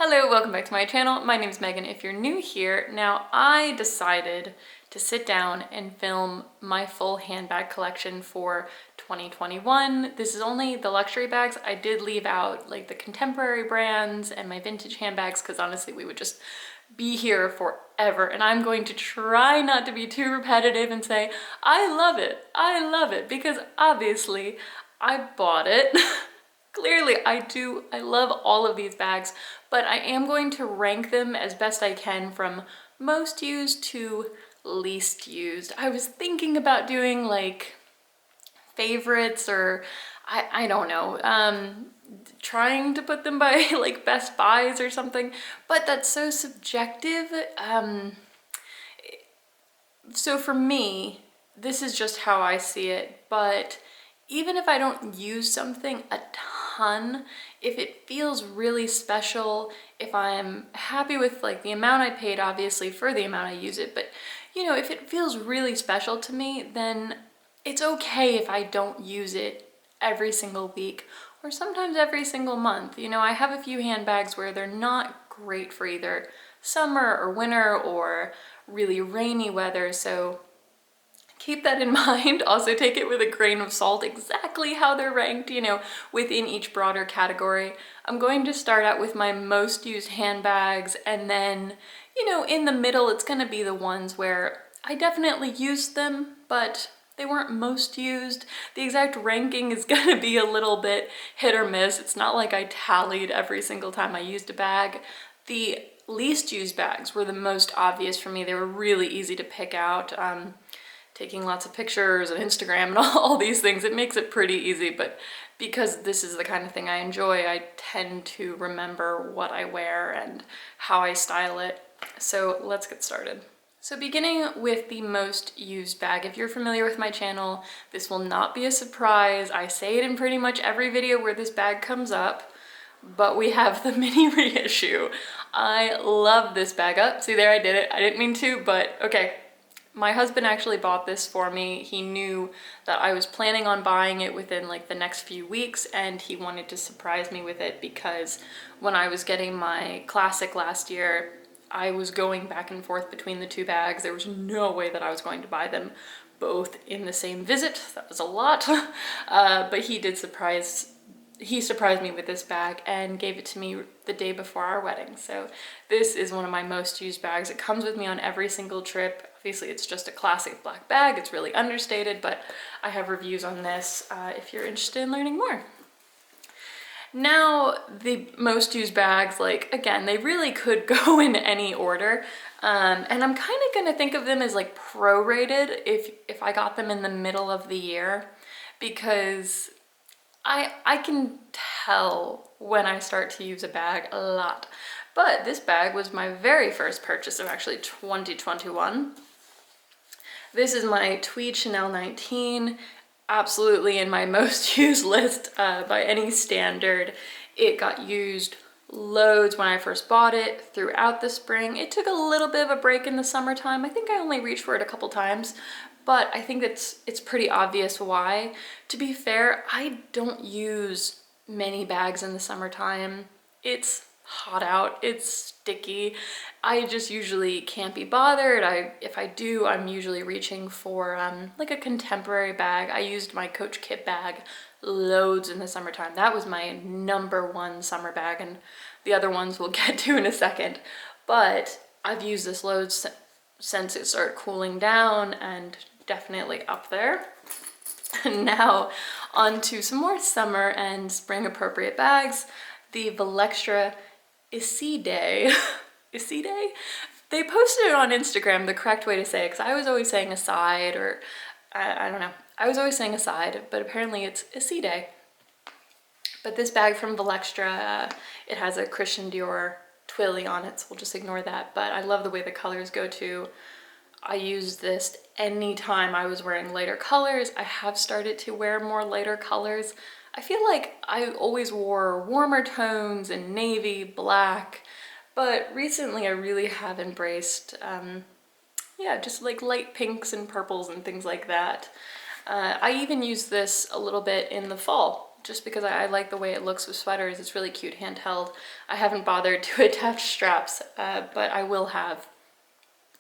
Hello, welcome back to my channel. My name is Megan. If you're new here, now I decided to sit down and film my full handbag collection for 2021. This is only the luxury bags. I did leave out like the contemporary brands and my vintage handbags because honestly we would just be here forever, and I'm going to try not to be too repetitive and say I love it, because obviously I bought it. Clearly I do. I love all of these bags, but I am going to rank them as best I can from most used to least used. I was thinking about doing like favorites, or I don't know, trying to put them by like best buys or something, but that's so subjective. So for me, this is just how I see it, but even if I don't use something a ton, if it feels really special, if I'm happy with like the amount I paid, obviously for the amount I use it, but you know, if it feels really special to me, then it's okay if I don't use it every single week or sometimes every single month. You know, I have a few handbags where they're not great for either summer or winter or really rainy weather, so keep that in mind. Also take it with a grain of salt exactly how they're ranked, you know, within each broader category. I'm going to start out with my most used handbags, and then, you know, in the middle it's going to be the ones where I definitely used them, but they weren't most used. The exact ranking is going to be a little bit hit or miss. It's not like I tallied every single time I used a bag. The least used bags were the most obvious for me. They were really easy to pick out. Taking lots of pictures and Instagram and all these things, it makes it pretty easy, but because this is the kind of thing I enjoy, I tend to remember what I wear and how I style it. So let's get started. So beginning with the most used bag, if you're familiar with my channel, this will not be a surprise. I say it in pretty much every video where this bag comes up, but we have the mini reissue. I love this bag. Up, see there, I did it. I didn't mean to, but okay. My husband actually bought this for me. He knew that I was planning on buying it within like the next few weeks, and he wanted to surprise me with it because when I was getting my classic last year, I was going back and forth between the two bags. There was no way that I was going to buy them both in the same visit. That was a lot. But he surprised me with this bag and gave it to me the day before our wedding. So this is one of my most used bags. It comes with me on every single trip. Obviously it's just a classic black bag. It's really understated, but I have reviews on this if you're interested in learning more. Now, the most used bags, like again, they really could go in any order. And I'm kind of gonna think of them as like prorated if I got them in the middle of the year, because I can tell when I start to use a bag a lot. But this bag was my very first purchase of actually 2021. This is my tweed Chanel 19, absolutely in my most used list by any standard. It got used loads when I first bought it throughout the spring. It took a little bit of a break in the summertime. I think I only reached for it a couple times, but I think it's pretty obvious why. To be fair, I don't use many bags in the summertime. It's hot out, it's sticky. I just usually can't be bothered. If I do, I'm usually reaching for like a contemporary bag. I used my Coach Kit bag loads in the summertime. That was my #1 summer bag, and the other ones we'll get to in a second. But I've used this loads since it started cooling down, and definitely up there. And now on to some more summer and spring appropriate bags. The Valextra Isside. Isside? They posted it on Instagram, the correct way to say it, because I was always saying aside, or I don't know. I was always saying aside, but apparently it's Isside. But this bag from Valextra, it has a Christian Dior twilly on it, so we'll just ignore that. But I love the way the colors go too. I used this anytime I was wearing lighter colors. I have started to wear more lighter colors. I feel like I always wore warmer tones and navy, black, but recently I really have embraced, yeah, just like light pinks and purples and things like that. I even use this a little bit in the fall. just because I like the way it looks with sweaters. It's really cute handheld. I haven't bothered to attach straps, but I will have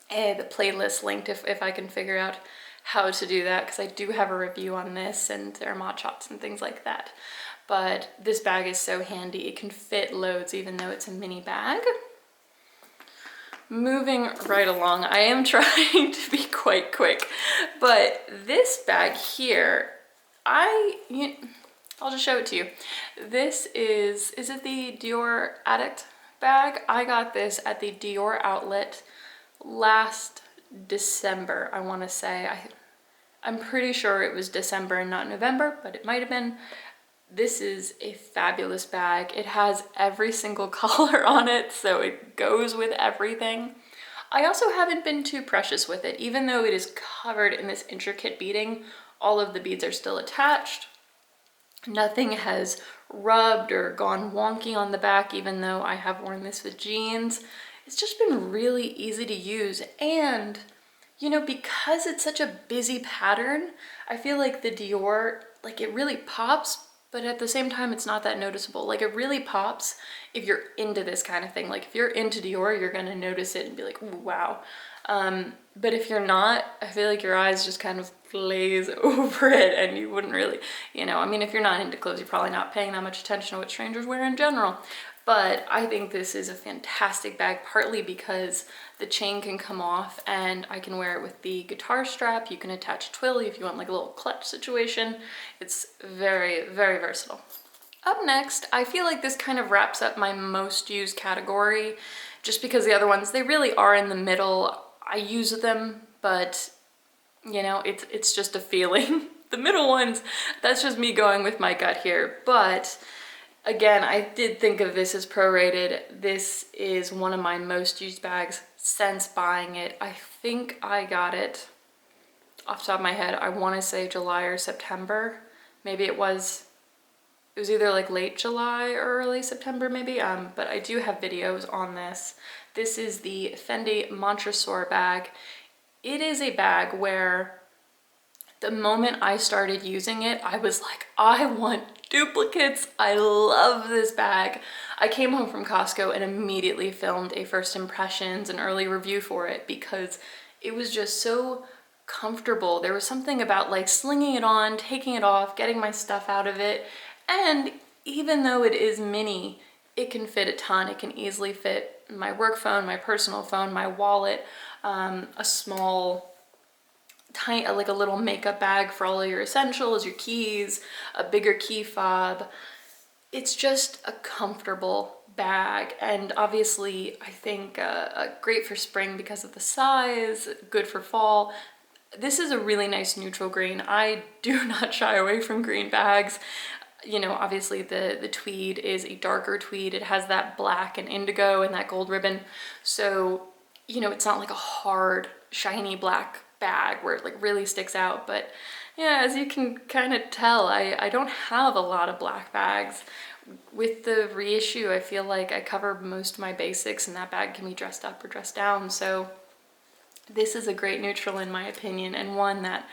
the playlist linked if I can figure out how to do that, because I do have a review on this and there are mod shots and things like that. But this bag is so handy. It can fit loads even though it's a mini bag. Moving right along, I am trying to be quite quick, but this bag here, I'll just show it to you. This is it the Dior Addict bag? I got this at the Dior outlet last December, I want to say. I'm pretty sure it was December and not November, but it might have been. This is a fabulous bag. It has every single color on it, so it goes with everything. I also haven't been too precious with it. Even though it is covered in this intricate beading, all of the beads are still attached. Nothing has rubbed or gone wonky on the back, even though I have worn this with jeans. It's just been really easy to use, and you know, because it's such a busy pattern, I feel like the Dior, like, it really pops, but at the same time, it's not that noticeable. Like, it really pops if you're into this kind of thing. Like, if you're into Dior, you're gonna notice it and be like, ooh, wow. But if you're not, I feel like your eyes just kind of glaze over it and you wouldn't really, you know, I mean, if you're not into clothes, you're probably not paying that much attention to what strangers wear in general. But I think this is a fantastic bag, partly because the chain can come off and I can wear it with the guitar strap. You can attach a twilly if you want like a little clutch situation. It's very, very versatile. Up next, I feel like this kind of wraps up my most used category, just because the other ones, they really are in the middle. I use them, but you know, it's just a feeling. The middle ones, that's just me going with my gut here. But again, I did think of this as prorated. This is one of my most used bags since buying it. I think I got it, off the top of my head, I want to say July or September. Maybe it was either like late July or early September maybe, but I do have videos on this. This is the Fendi Montresor bag. It is a bag where the moment I started using it, I was like, I want duplicates. I love this bag. I came home from Costco and immediately filmed a first impressions and early review for it because it was just so comfortable. There was something about like slinging it on, taking it off, getting my stuff out of it. And even though it is mini, it can fit a ton. It can easily fit my work phone, my personal phone, my wallet, a small, tiny, like a little makeup bag for all of your essentials, your keys, a bigger key fob. It's just a comfortable bag, and obviously I think great for spring because of the size, good for fall. This is a really nice neutral green. I do not shy away from green bags. You know, obviously the tweed is a darker tweed. It has that black and indigo and that gold ribbon. So, you know, it's not like a hard, shiny black bag where it like really sticks out. But yeah, as you can kind of tell, I don't have a lot of black bags. With the reissue, I feel like I cover most of my basics and that bag can be dressed up or dressed down. So this is a great neutral in my opinion, and one that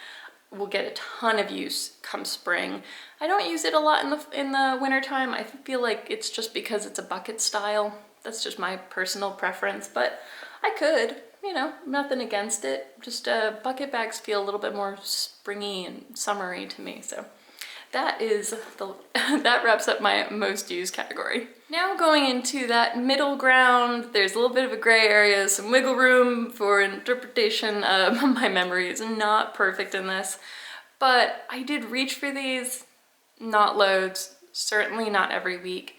will get a ton of use come spring. I don't use it a lot in the winter time. I feel like it's just because it's a bucket style. That's just my personal preference, but I could, you know, nothing against it. Just bucket bags feel a little bit more springy and summery to me. So that is that wraps up my most used category. Now going into that middle ground, there's a little bit of a gray area, some wiggle room for interpretation. My memory is not perfect in this, but I did reach for these, not loads, certainly not every week.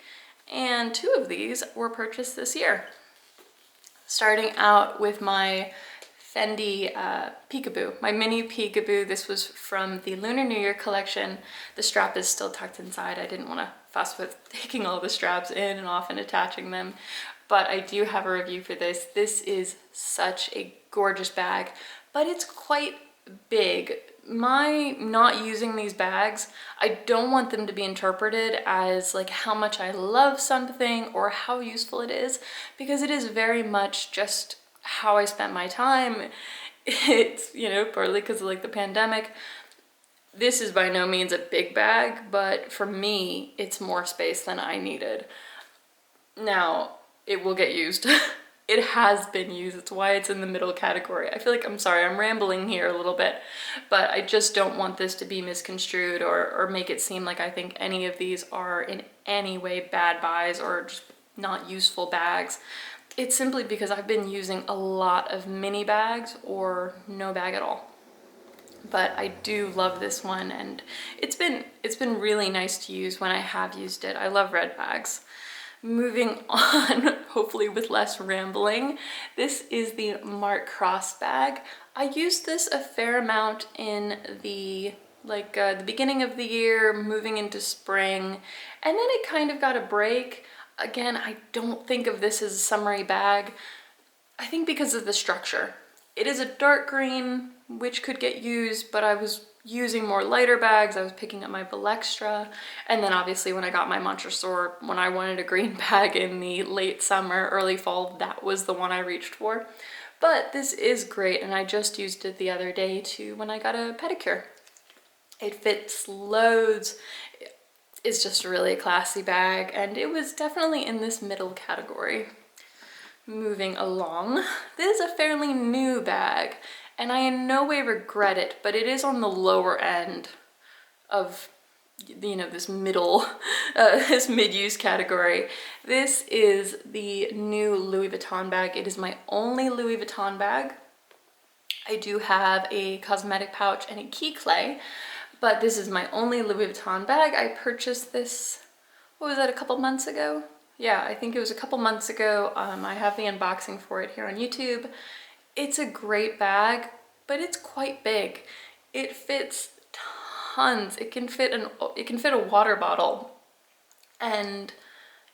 And 2 of these were purchased this year. Starting out with my Fendi peekaboo, my mini peekaboo. This was from the Lunar New Year collection. The strap is still tucked inside. I didn't want to fuss with taking all the straps in and off and attaching them, but I do have a review for this. This is such a gorgeous bag, but it's quite big. My not using these bags, I don't want them to be interpreted as like how much I love something or how useful it is, because it is very much just how I spend my time. It's, you know, partly because of like the pandemic. This is by no means a big bag, but for me, it's more space than I needed. Now, it will get used. It has been used. It's why it's in the middle category. I feel like, I'm sorry, I'm rambling here a little bit, but I just don't want this to be misconstrued or make it seem like I think any of these are in any way bad buys or just not useful bags. It's simply because I've been using a lot of mini bags or no bag at all. But I do love this one, and it's been really nice to use when I have used it. I love red bags. Moving on, hopefully with less rambling, this is the Mark Cross bag. I used this a fair amount in the beginning of the year, moving into spring, and then it kind of got a break. Again, I don't think of this as a summery bag. I think because of the structure. It is a dark green, which could get used, but I was using more lighter bags. I was picking up my Balextra, and then obviously when I got my Montresor, when I wanted a green bag in the late summer, early fall, that was the one I reached for. But this is great, and I just used it the other day too when I got a pedicure. It fits loads. It's just really a classy bag, and it was definitely in this middle category. Moving along, this is a fairly new bag, and I in no way regret it, but it is on the lower end of, you know, this middle, this mid-use category. This is the new Louis Vuitton bag. It is my only Louis Vuitton bag. I do have a cosmetic pouch and a key clay, but this is my only Louis Vuitton bag. I purchased this, what was that, a couple months ago? Yeah, I think it was a couple months ago. I have the unboxing for it here on YouTube. It's a great bag, but it's quite big. It fits tons. It can fit a water bottle. And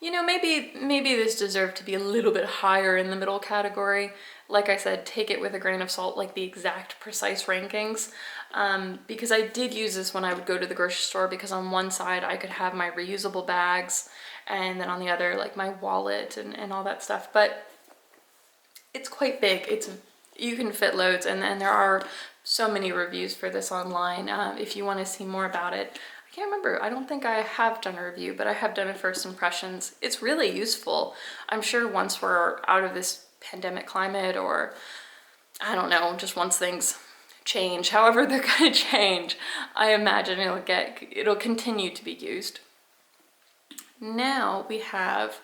you know, maybe this deserved to be a little bit higher in the middle category. Like I said, take it with a grain of salt, like the exact precise rankings. Because I did use this when I would go to the grocery store, because on one side I could have my reusable bags, and then on the other, like my wallet and all that stuff. But it's quite big. You can fit loads, and there are so many reviews for this online. If you want to see more about it, I can't remember. I don't think I have done a review, but I have done a first impressions. It's really useful. I'm sure once we're out of this pandemic climate, or I don't know, just once things change, however they're gonna change, I imagine it'll continue to be used. Now we have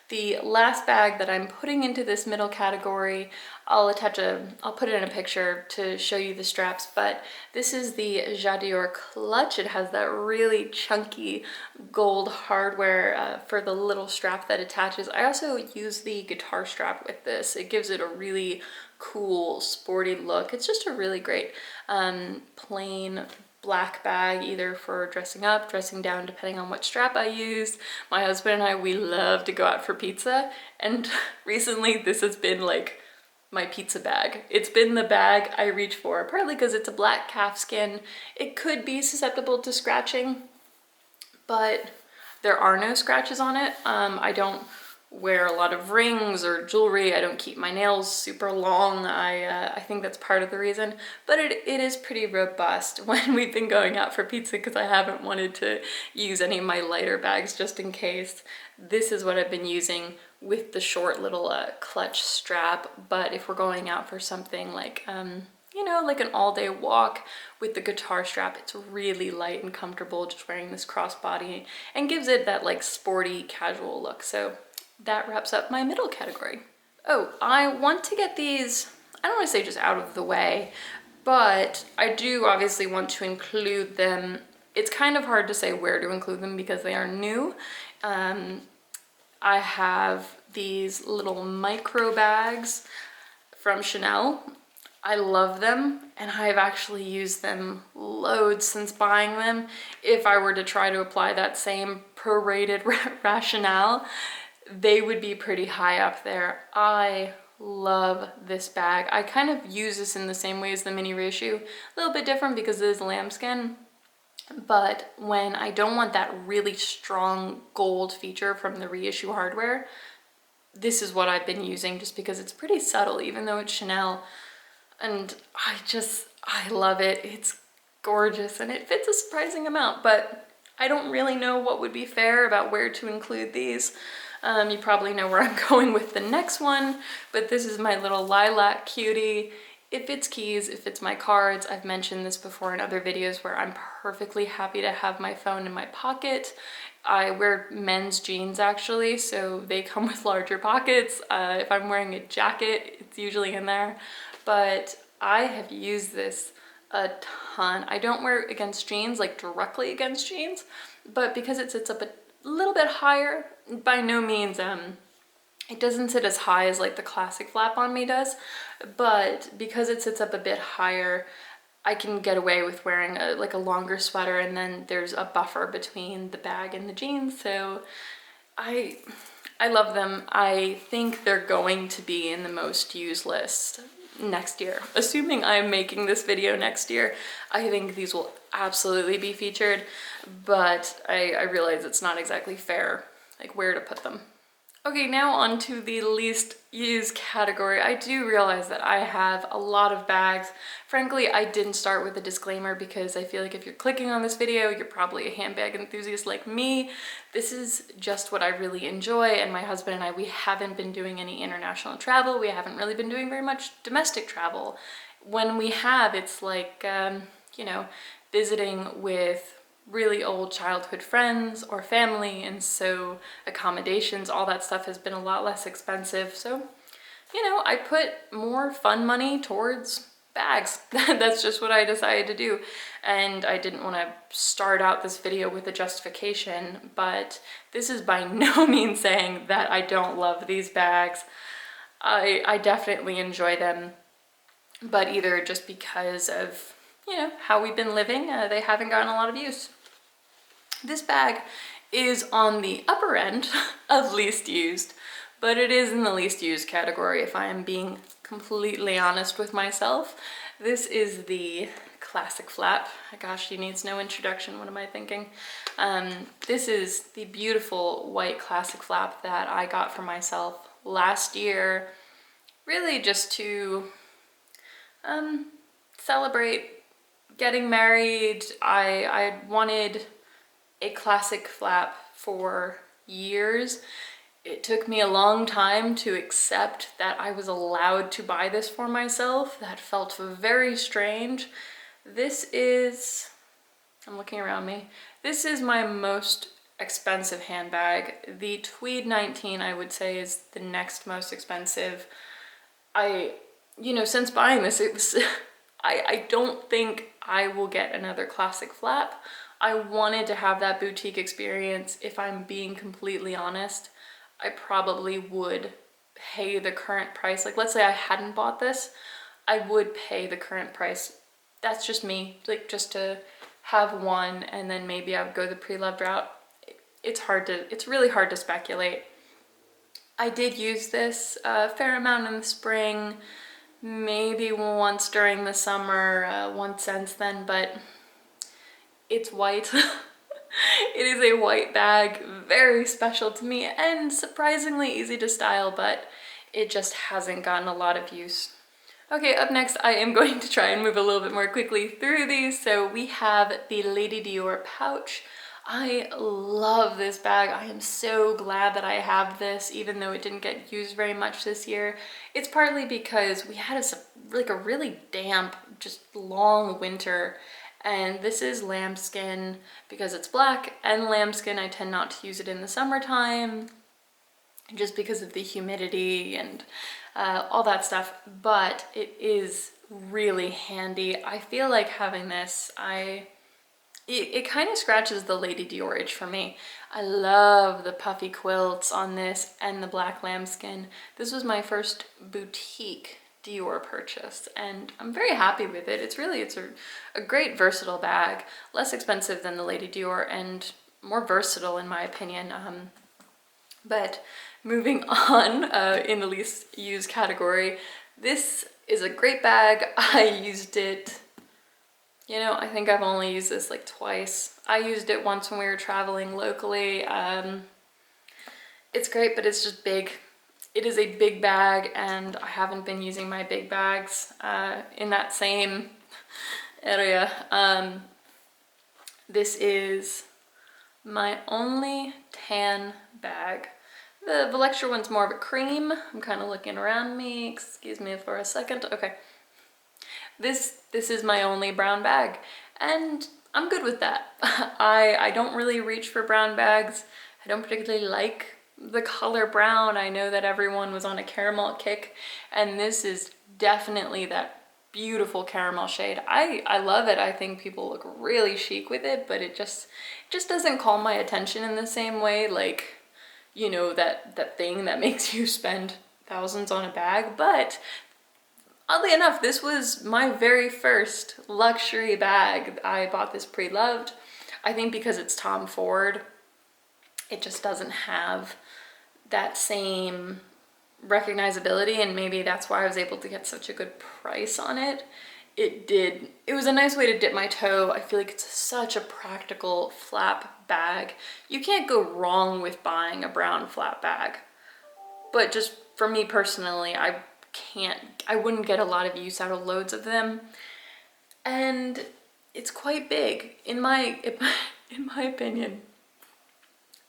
the last bag that I'm putting into this middle category. I'll put it in a picture to show you the straps, but this is the Dior clutch. It has that really chunky gold hardware for the little strap that attaches. I also use the guitar strap with this. It gives it a really cool, sporty look. It's just a really great plain black bag, either for dressing up, dressing down, depending on what strap I use. My husband and I, we love to go out for pizza, and recently this has been like my pizza bag. It's been the bag I reach for, partly because it's a black calfskin. It could be susceptible to scratching, but there are no scratches on it. I don't wear a lot of rings or jewelry. I don't keep my nails super long. I think that's part of the reason, but it is pretty robust when we've been going out for pizza, because I haven't wanted to use any of my lighter bags just in case. This is what I've been using with the short little clutch strap, but if we're going out for something like you know, like an all-day walk with the guitar strap, it's really light and comfortable just wearing this crossbody, and gives it that like sporty casual look. So that wraps up my middle category. Oh, I want to get these, I don't want to say just out of the way, but I do obviously want to include them. It's kind of hard to say where to include them because they are new. I have these little micro bags from Chanel. I love them, and I've actually used them loads since buying them. If I were to try to apply that same prorated rationale, they would be pretty high up there. I love this bag. I kind of use this in the same way as the mini reissue, a little bit different because it is lambskin, but when I don't want that really strong gold feature from the reissue hardware, this is what I've been using, just because it's pretty subtle even though it's Chanel, and I love it. gorgeous and it fits a surprising amount, but I don't really know what would be fair about where to include these. You probably know where I'm going with the next one, but this is my little lilac cutie. It fits keys, it fits my cards. I've mentioned this before in other videos where I'm perfectly happy to have my phone in my pocket. I wear men's jeans actually, so they come with larger pockets. If I'm wearing a jacket, it's usually in there, but I have used this a ton. I don't wear it against jeans, like directly against jeans, but because it sits up a little bit higher, by no means, it doesn't sit as high as like the classic flap on me does, but because it sits up a bit higher, I can get away with wearing like a longer sweater, and then there's a buffer between the bag and the jeans, so I love them. I think they're going to be in the most used list next year. Assuming I'm making this video next year, I think these will absolutely be featured, but I realize it's not exactly fair, like where to put them. Okay, now on to the least used category. I do realize that I have a lot of bags. Frankly, I didn't start with a disclaimer because I feel like if you're clicking on this video, you're probably a handbag enthusiast like me. This is just what I really enjoy, and my husband and I, we haven't been doing any international travel. We haven't really been doing very much domestic travel. When we have, it's like, you know, visiting with really old childhood friends or family, and so accommodations, all that stuff has been a lot less expensive. So, you know, I put more fun money towards bags. That's just what I decided to do, and I didn't want to start out this video with a justification, but this is by no means saying that I don't love these bags. I definitely enjoy them, but either just because of, you know, how we've been living, they haven't gotten a lot of use. This bag is on the upper end of least used, but it is in the least used category if I am being completely honest with myself. This is the classic flap. Gosh, she needs no introduction, what am I thinking? This is the beautiful white classic flap that I got for myself last year, really just to celebrate getting married. I wanted a classic flap for years. It took me a long time to accept that I was allowed to buy this for myself. That felt very strange. This is, I'm looking around me, this is my most expensive handbag. The Tweed 19 I would say is the next most expensive. You know, since buying this, it was I don't think I will get another classic flap. I wanted to have that boutique experience. If I'm being completely honest, I probably would pay the current price. Like, let's say I hadn't bought this, I would pay the current price. That's just me, like just to have one, and then maybe I would go the pre-loved route. It's really hard to speculate. I did use this a fair amount in the spring, maybe once during the summer, once since then, but it's white. It is a white bag, very special to me and surprisingly easy to style, but it just hasn't gotten a lot of use. Okay, up next I am going to try and move a little bit more quickly through these. So we have the Lady Dior pouch. I love this bag. I am so glad that I have this, even though it didn't get used very much this year. It's partly because we had a really damp, just long winter, and this is lambskin because it's black, and lambskin I tend not to use it in the summertime just because of the humidity and all that stuff, but it is really handy. I feel like having this, it kind of scratches the Lady Dior itch for me. I love the puffy quilts on this and the black lambskin. This was my first boutique Dior purchase, and I'm very happy with it. It's a great versatile bag, less expensive than the Lady Dior and more versatile in my opinion. But moving on, in the least used category, this is a great bag. I used it, you know, I think I've only used this like twice. I used it once when we were traveling locally. It's great, but it's just big. It is a big bag, and I haven't been using my big bags in that same area. This is my only tan bag. The Lecture one's more of a cream. I'm kind of looking around me. Excuse me for a second. Okay. This is my only brown bag, and I'm good with that. I don't really reach for brown bags. I don't particularly like the color brown. I know that everyone was on a caramel kick, and this is definitely that beautiful caramel shade. I love it. I think people look really chic with it, but it just doesn't call my attention in the same way, like, you know, that thing that makes you spend thousands on a bag. But oddly enough, this was my very first luxury bag. I bought this pre-loved. I think because it's Tom Ford, it just doesn't have that same recognizability, and maybe that's why I was able to get such a good price on it. It was a nice way to dip my toe. I feel like it's such a practical flap bag. You can't go wrong with buying a brown flap bag. But just for me personally, I wouldn't get a lot of use out of loads of them. And it's quite big. In my opinion,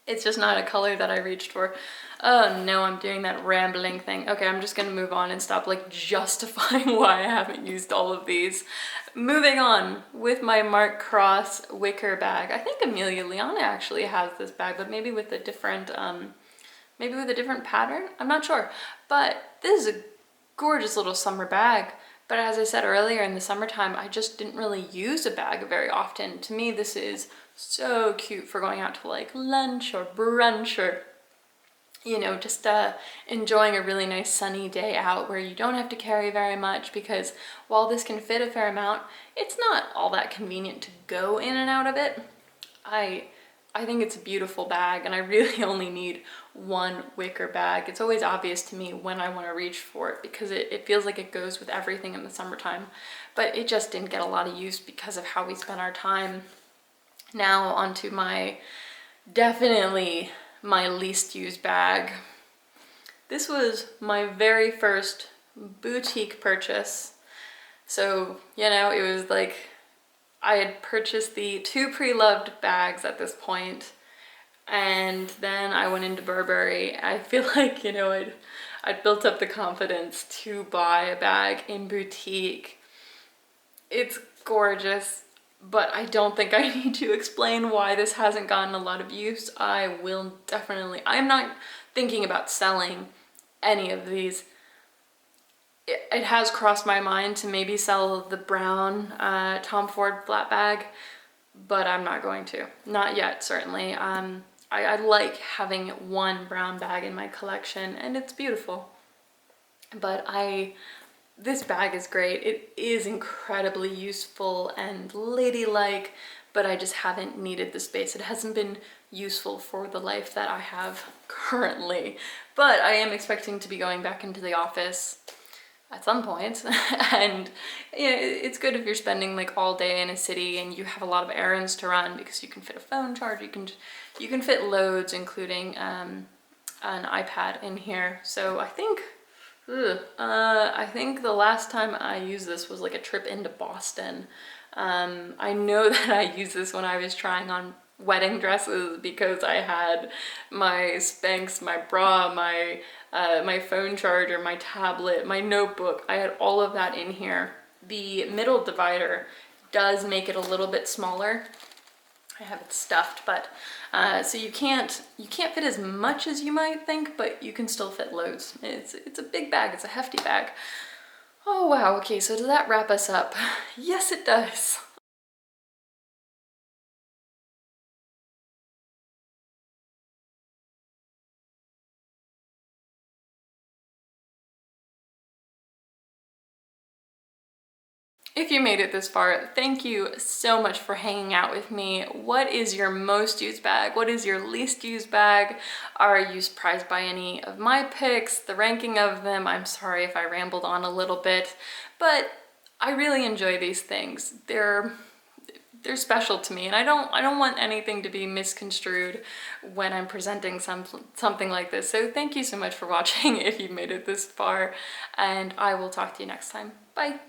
it's just not a color that I reached for. Oh no, I'm doing that rambling thing. Okay, I'm just gonna move on and stop like justifying why I haven't used all of these. Moving on with my Mark Cross wicker bag. I think Amelia Leona actually has this bag, but maybe with a different pattern. I'm not sure. But this is a gorgeous little summer bag. But as I said earlier, in the summertime, I just didn't really use a bag very often. To me, this is so cute for going out to like lunch or brunch, or, you know, just enjoying a really nice sunny day out where you don't have to carry very much, because while this can fit a fair amount, it's not all that convenient to go in and out of it. I think it's a beautiful bag, and I really only need one wicker bag. It's always obvious to me when I want to reach for it, because it feels like it goes with everything in the summertime, but it just didn't get a lot of use because of how we spent our time. Now onto definitely my least used bag. This was my very first boutique purchase. So, you know, it was like I had purchased the 2 pre-loved bags at this point, and then I went into Burberry. I feel like, you know, I'd built up the confidence to buy a bag in boutique. It's gorgeous, but I don't think I need to explain why this hasn't gotten a lot of use. I'm not thinking about selling any of these. It has crossed my mind to maybe sell the brown Tom Ford flat bag, but I'm not going to. Not yet, certainly. I like having one brown bag in my collection, and it's beautiful. But this bag is great. It is incredibly useful and ladylike, but I just haven't needed the space. It hasn't been useful for the life that I have currently. But I am expecting to be going back into the office at some point, and you know, it's good if you're spending like all day in a city and you have a lot of errands to run, because you can fit a phone charge, you can fit loads, including an iPad in here. So I think the last time I used this was like a trip into Boston. I know that I used this when I was trying on wedding dresses, because I had my Spanx, my bra, my phone charger, my tablet, my notebook. I had all of that in here. The middle divider does make it a little bit smaller. I have it stuffed, but so you can't fit as much as you might think, but you can still fit loads. It's a big bag. It's a hefty bag. Oh wow. Okay, so does that wrap us up? Yes, it does. If you made it this far, thank you so much for hanging out with me. What is your most used bag? What is your least used bag? Are you surprised by any of my picks, the ranking of them? I'm sorry if I rambled on a little bit, but I really enjoy these things. They're special to me, and I don't want anything to be misconstrued when I'm presenting something like this. So thank you so much for watching if you've made it this far, and I will talk to you next time. Bye.